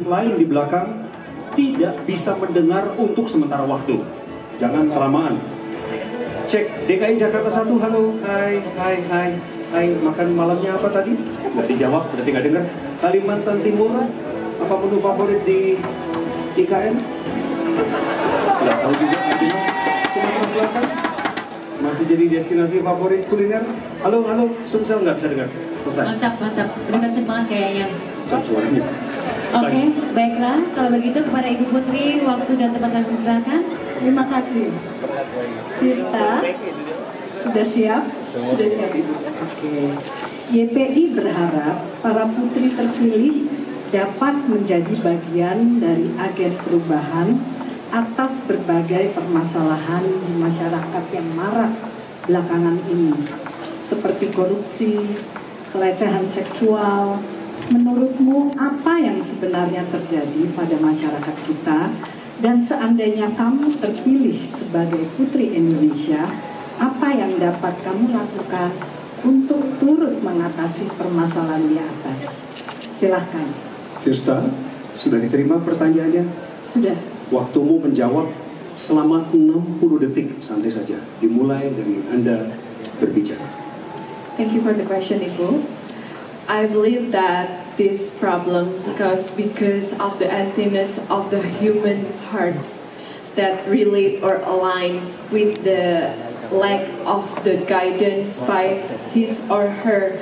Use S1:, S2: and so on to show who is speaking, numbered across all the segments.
S1: Selain di belakang tidak bisa mendengar untuk sementara waktu. Jangan kelamaan. Cek DKI Jakarta 1, halo, hai, makan malamnya apa tadi? Nggak dijawab, berarti nggak dengar. Kalimantan Timur, apa menu favorit di IKN? Nggak tahu juga. Sumatera Selatan, masih jadi destinasi favorit kuliner. Halo, Sumsel nggak bisa dengar. Selesai.
S2: Mantap, udah kenceng banget kayaknya.
S1: Suaranya.
S2: Oke, baiklah. Kalau begitu kepada Ibu Putri, waktu dan tempat kami silakan.
S3: Terima kasih. Firsta, sudah siap? Sudah siap Ibu. Oke. YPI berharap para putri terpilih dapat menjadi bagian dari agen perubahan atas berbagai permasalahan di masyarakat yang marak belakangan ini, seperti korupsi, pelecehan seksual. Menurutmu apa yang sebenarnya terjadi pada masyarakat kita? Dan seandainya kamu terpilih sebagai Putri Indonesia, apa yang dapat kamu lakukan untuk turut mengatasi permasalahan di atas? Silahkan.
S1: Firsta, sudah diterima pertanyaannya?
S3: Sudah.
S1: Waktumu menjawab selama 60 detik, santai saja. Dimulai dari Anda berbicara.
S4: Thank you for the question, Ibu. I believe that these problems because of the emptiness of the human hearts that relate or align with the lack of the guidance by his or her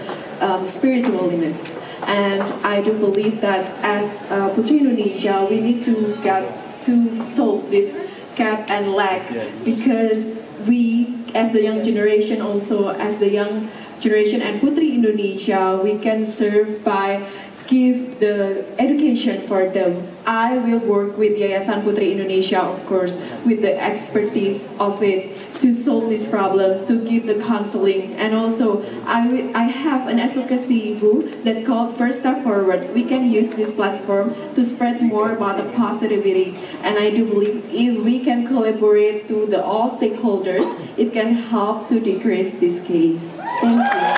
S4: spiritualness. And I do believe that as Putri Indonesia, we need to get to solve this gap and lack, because we, as the young generation, also as the young generation and Putri Indonesia, we can serve by give the education for them. I will work with Yayasan Putri Indonesia, of course, with the expertise of it to solve this problem, to give the counseling, and also I have an advocacy group that called First Step Forward. We can use this platform to spread more about the positivity, and I do believe if we can collaborate to the all stakeholders, it can help to decrease this case. Thank you.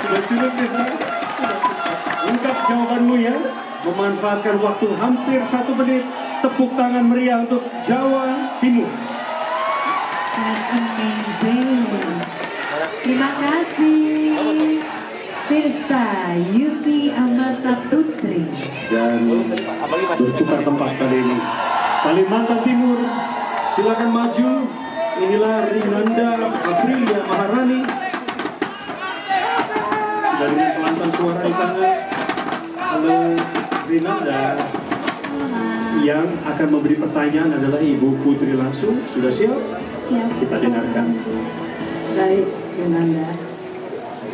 S1: Sudah cukup, Firsta? Lengkap jawabanmu ya. Memanfaatkan waktu hampir 1 menit. Tepuk tangan meriah untuk Jawa Timur.
S2: That's amazing. Terima kasih Firsta Yuti Amata Putri.
S1: Dan bertukar tempat kali ini. Kalimantan Timur, silakan maju. Inilah Rinanda Aprilia Maharani. Sudah dengan pelantang suara di tangan. Halo Rinanda. Yang akan memberi pertanyaan adalah Ibu Putri langsung. Sudah siap?
S3: Siap.
S1: Kita dengarkan.
S3: Baik, Yunanda.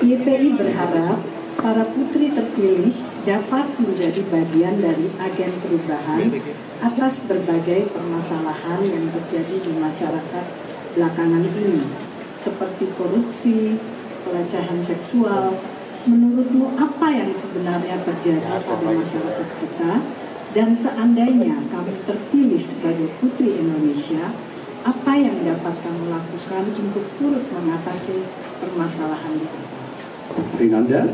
S3: YPI berharap para putri terpilih dapat menjadi bagian dari agen perubahan atas berbagai permasalahan yang terjadi di masyarakat belakangan ini, seperti korupsi, pelecehan seksual. Menurutmu apa yang sebenarnya terjadi pada masyarakat kita? Dan seandainya kamu terpilih sebagai Putri Indonesia, apa yang dapat kamu lakukan untuk turut mengatasi permasalahan di atas?
S1: Rinanda,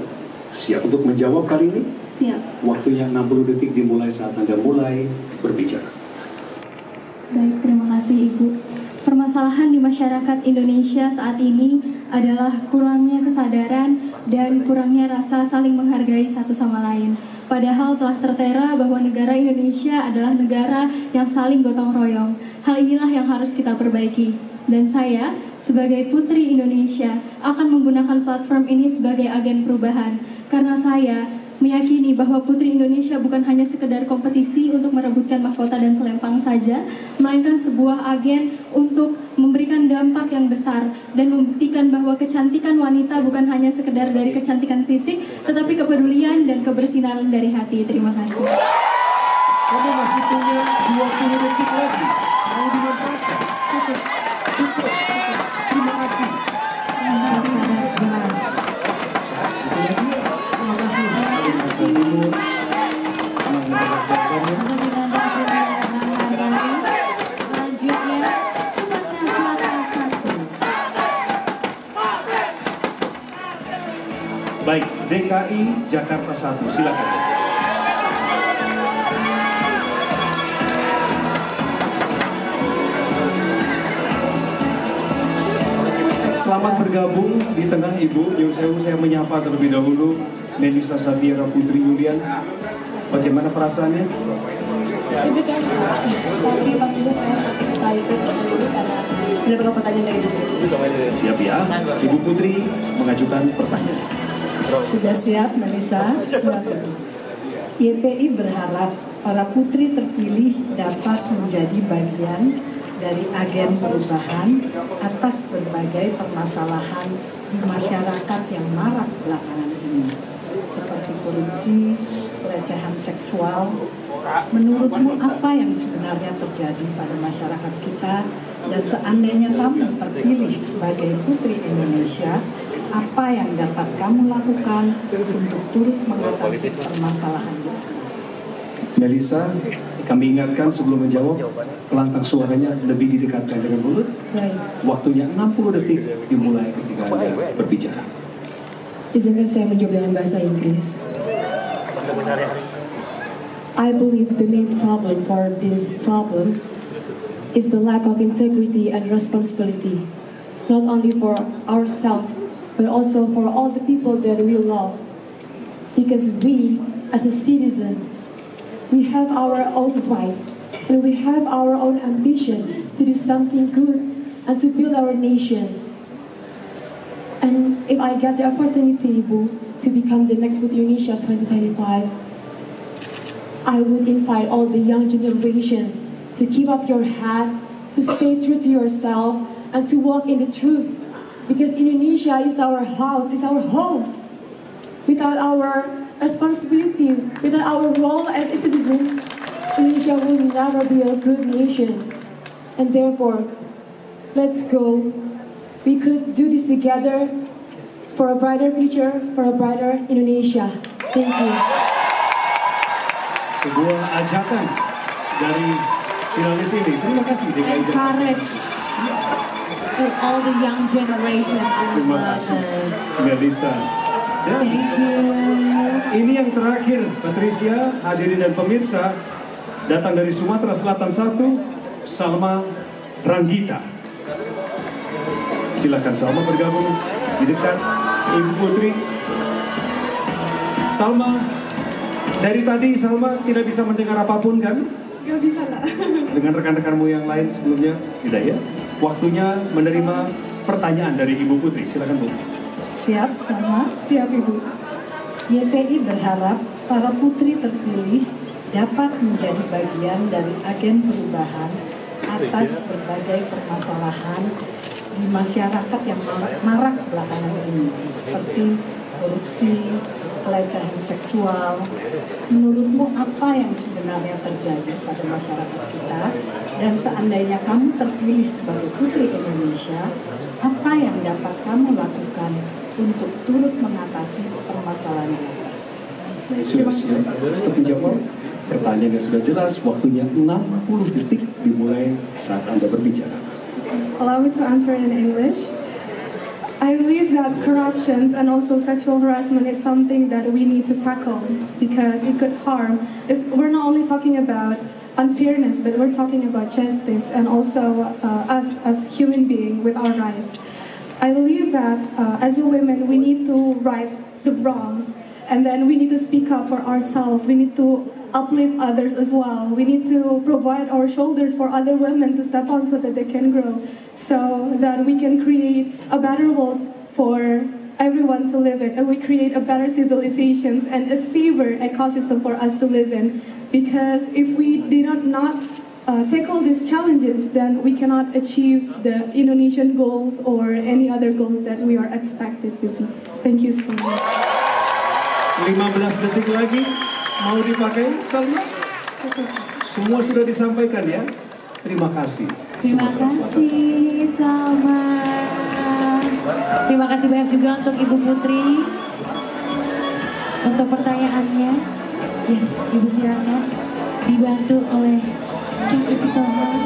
S1: siap untuk menjawab kali ini?
S2: Siap.
S1: Waktunya 60 detik dimulai saat Anda mulai berbicara.
S5: Baik, terima kasih Ibu. Permasalahan di masyarakat Indonesia saat ini adalah kurangnya kesadaran dan kurangnya rasa saling menghargai satu sama lain. Padahal telah tertera bahwa negara Indonesia adalah negara yang saling gotong royong. Hal inilah yang harus kita perbaiki. Dan saya, sebagai Putri Indonesia, akan menggunakan platform ini sebagai agen perubahan. Karena saya meyakini bahwa Putri Indonesia bukan hanya sekedar kompetisi untuk merebutkan mahkota dan selempang saja, melainkan sebuah agen untuk memberikan dampak yang besar dan membuktikan bahwa kecantikan wanita bukan hanya sekedar dari kecantikan fisik, tetapi kepedulian dan kebersinaran dari hati. Terima kasih.
S1: Kamu masih punya 20 detik lagi. Mau dimanfaatkan? Cukup. Terima kasih. Terima kasih.
S2: Selanjutnya Sumatera Selatan 1.
S1: Baik, DKI Jakarta 1, silakan. Selamat bergabung di tengah Ibu. Nyun sewu, saya menyapa terlebih dahulu Melisa Safiera Putri Yulian. Bagaimana perasaannya?
S3: Itu kan, tapi pastinya saya sangat excited karena ada beberapa pertanyaan dari Ibu Putri.
S1: Siap ya, Ibu Putri mengajukan pertanyaan.
S3: Sudah siap, Melisa? Siap. YPI berharap para putri terpilih dapat menjadi bagian dari agen perubahan atas berbagai permasalahan di masyarakat yang marak belakangan ini, seperti korupsi, pelecehan seksual. Menurutmu apa yang sebenarnya terjadi pada masyarakat kita, dan seandainya kamu terpilih sebagai Putri Indonesia, apa yang dapat kamu lakukan untuk turut mengatasi permasalahan di atas?
S1: Melisa, kami ingatkan sebelum menjawab, pelantang suaranya lebih didekatkan dengan mulut.
S3: Baik.
S1: Waktunya 60 detik dimulai ketika Anda berbicara.
S3: Izinkan saya menjawab dengan bahasa Inggris. I believe the main problem for these problems is the lack of integrity and responsibility, not only for ourselves, but also for all the people that we love. Because we, as a citizen, we have our own rights, and we have our own ambition to do something good and to build our nation. And if I get the opportunity, Ibu, to become the next Putri Indonesia 2025, I would invite all the young generation to keep up your head, to stay true to yourself, and to walk in the truth. Because Indonesia is our house, is our home. Without our responsibility, without our role as a citizen, Indonesia will never be a good nation. And therefore, let's go. We could do this together for a brighter future, for a brighter Indonesia. Thank you.
S1: Sebuah ajakan dari finalis ini. Terima kasih DKI Jakarta.
S2: Encourage to all the young generation.
S1: Terima kasih Melisa. Dan
S2: Thank you.
S1: ini yang terakhir, Patricia, hadirin dan pemirsa, datang dari Sumatera Selatan 1, Salma Ranggita. Silakan Salma bergabung di dekat Ibu Putri. Salma, dari tadi Salma tidak bisa mendengar apapun kan?
S5: Gak bisa lah.
S1: Dengan rekan-rekanmu yang lain sebelumnya? Tidak ya? Waktunya menerima pertanyaan dari Ibu Putri. Silakan Bu.
S3: Siap, Salma?
S5: Siap Ibu.
S3: YPI berharap para putri terpilih dapat menjadi bagian dari agen perubahan atas berbagai permasalahan di masyarakat yang marak belakangan ini, seperti korupsi, pelecehan seksual. Menurutmu apa yang sebenarnya terjadi pada masyarakat kita, dan seandainya kamu terpilih sebagai Putri Indonesia, apa yang dapat kamu lakukan untuk turut mengatasi permasalahan di atas?
S1: Sudah siap untuk menjawab? Pertanyaannya sudah jelas, waktunya 60 detik dimulai saat Anda berbicara.
S5: Allow me to answer in English. I believe that corruptions and also sexual harassment is something that we need to tackle because it could harm. We're not only talking about unfairness, but we're talking about justice and also us as human beings with our rights. I believe that as a woman, we need to right the wrongs, and then we need to speak up for ourselves. We need to uplift others as well. We need to provide our shoulders for other women to step on so that they can grow, so that we can create a better world for everyone to live in, and we create a better civilizations and a safer ecosystem for us to live in. Because if we did not tackle these challenges, then we cannot achieve the Indonesian goals or any other goals that we are expected to be. Thank you so much.
S1: 15 detik lagi. Mau dipakai, Salma? Semua sudah disampaikan ya? Terima kasih.
S2: Terima kasih Salma. Terima kasih banyak juga untuk Ibu Putri untuk pertanyaannya. Yes, Ibu silakan dibantu oleh Cak Isitoha.